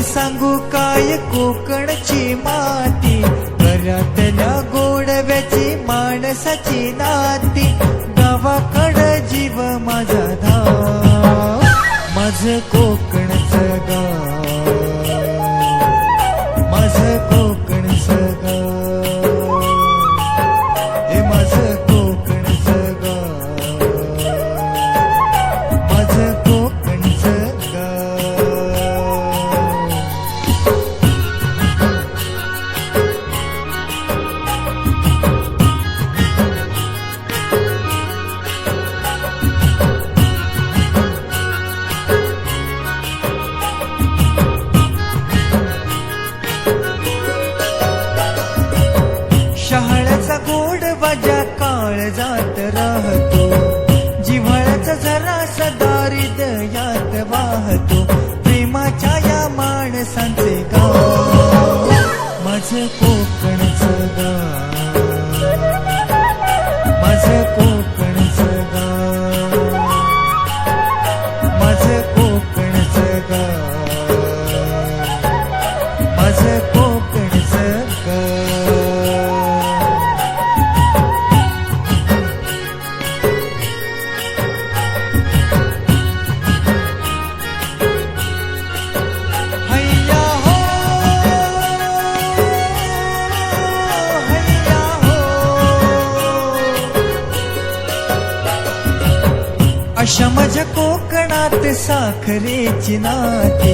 माझी सांगू काय कोकणची माती, घरातल्या गोडव्याची माणसाची नाती, गावाकडं जीव माझा धाव, माझं कोकणचं गाव, माझं कोकणचं गाव, हे माझं कोकणचं गाव, माझं कोकणचं गाव. शहाळ्याचा गोड वाजा काळजात राहतो, जिव्हाळ्याचा झरा सदा हृदयात वाहतो, प्रेमाच्या या माणसांचे गाव, माझं कोकणचं गाव, माझं कोकणचं गाव, माझं कोकणचं गाव, माझं कोकणचं गाव. अशा माझ्या कोकणात साखरेची नाती,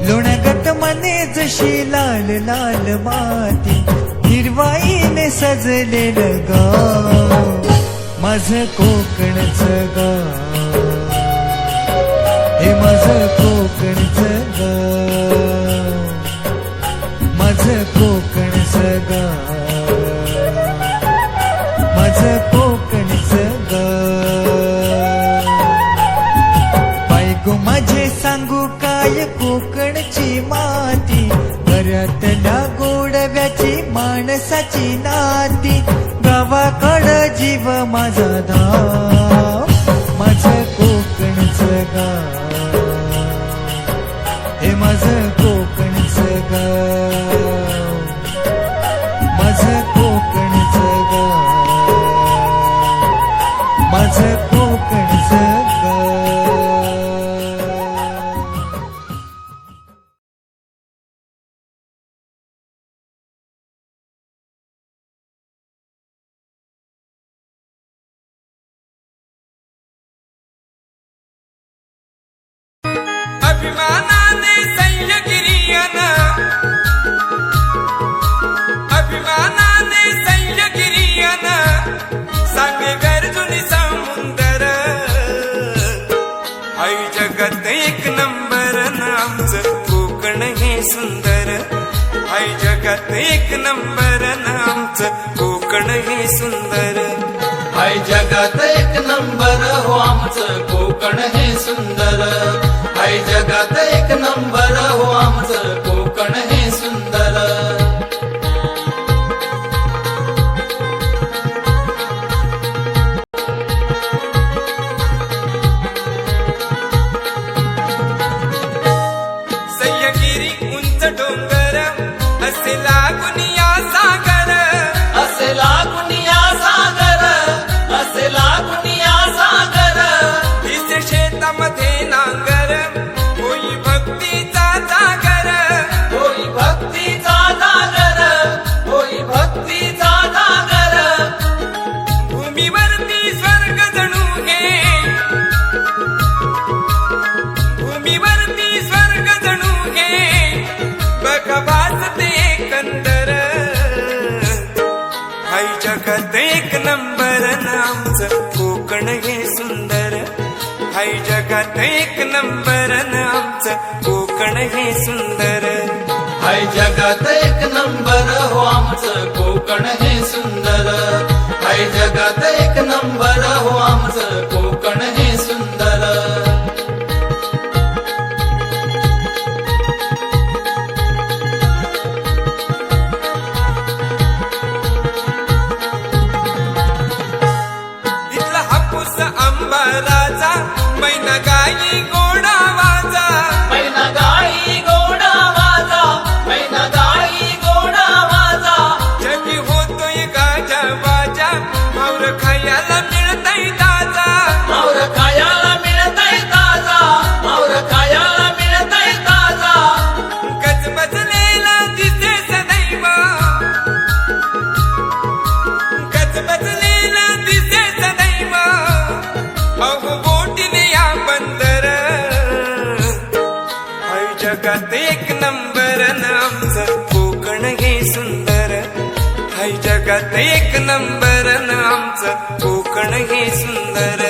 लोण्यागत मने जशी लाल लाल माती, हिरवाईने सजलेलं गाव, माझं कोकणचं गाव, हे माझं कोकणचं गाव, माझं कोकणचं गाव, माझं कोकणचं गाव. गो माझे सांगू काय कोकणची माती, घरातल्या गोडव्याची माणसाची नाती, गावाकडं जीव माझा धाव, माझं कोकणचं गाव, हे माझं कोकणचं गाव, माझं कोकणचं गाव, माझं कोकणचं गाव. अभिमानाने सह्यागिरीयन, अभिमानाने सह्यागिरीयन, सांगे गर्जुनी समुंदर, आई जगात एक नंबर आमचं कोकण हे सुंदर, आई जगात एक नंबर आमचं कोकण हे सुंदर, आई जगात एक नंबर हो आमचं कोकण हे सुंदर, आई जगात एक नंबर हो आमचं कोकण हे सुंदर. सह्यागिरी उंच डोंगर, असे लागून या सागर, असे लागून या सागर, असे लागून या सागर, दिसे शेतामध्ये नांगर, होई भक्तीचा जागर, होई भक्तीचा जागर, होई भक्तीचा जागर, भूमीवरती स्वर्ग जणू हे, भूमीवरती स्वर्ग जणू हे, बघ भासते एकंदर, आई जगात एक नंबर आमचं कोकण हे सुंदर, आई जगात एक नंबर आमचं कोकण हे सुंदर, आई जगात एक नंबर हो आमचं कोकण हे सुंदर, आई जगात एक नंबर हो आमचं कोकण हे सुंदर. इथला हापूस आंबाराचा, मैना गाई गोडा वाजा, मैना गाई गोडा जगात एक नंबर आमचं कोकण हे सुंदर हाय जगात एक नंबर आमचं कोकण हे सुंदर